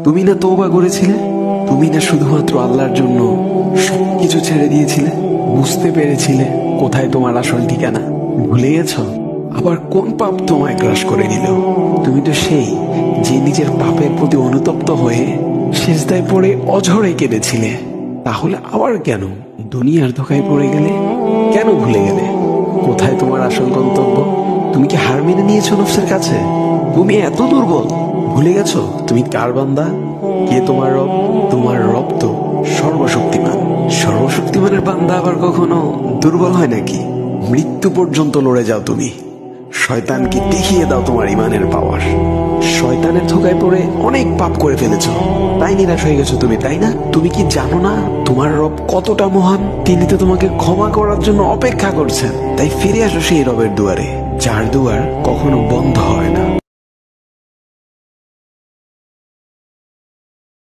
তুমি না তওবা করেছিলে? তুমি না শুধুমাত্র আল্লাহর জন্য সবকিছু ছেড়ে দিয়েছিলে? বুঝতে পেরেছিলে কোথায় তোমার আসল ঠিকানা? ভুলে গেছো? আবার কোন পাপ তোমায় গ্রাস করে নিল? তুমি তো সেই যে নিজের পাপের প্রতি অনুতপ্ত হয়ে সিজদায় পড়ে অঝরে কেঁদেছিলে। তাহলে আবার কেন দুনিয়ার ধোঁকায় পড়ে গেলে? কেন ভুলে গেলে কোথায় তোমার আসল গন্তব্য? তুমি কি হার মেনে নিয়েছো নফসের কাছে? তুমি এত দুর্বল, ভুলে গেছো তুমি কার বান্দা? কে তোমার রব? তোমার রব তো সর্বশক্তিমান। সর্বশক্তিমানের বান্দা আবার কখনো দুর্বল হয় নাকি? মৃত্যু পর্যন্ত লড়ে যাও তুমি। শয়তানকে দেখিয়ে দাও তোমার ইমানের পাওয়ার। শয়তানের ধোঁকায় পড়ে অনেক পাপ করে ফেলেছো, তাই নিরাশ হয়ে গেছো তুমি, তাই না? তুমি কি জানো না তোমার রব কতটা মহান? তিনি তো তোমাকে ক্ষমা করার জন্য অপেক্ষা করছেন। তাই ফিরে আসো সেই রবের দুয়ারে, যার দুয়ার কখনো বন্ধ হয় না।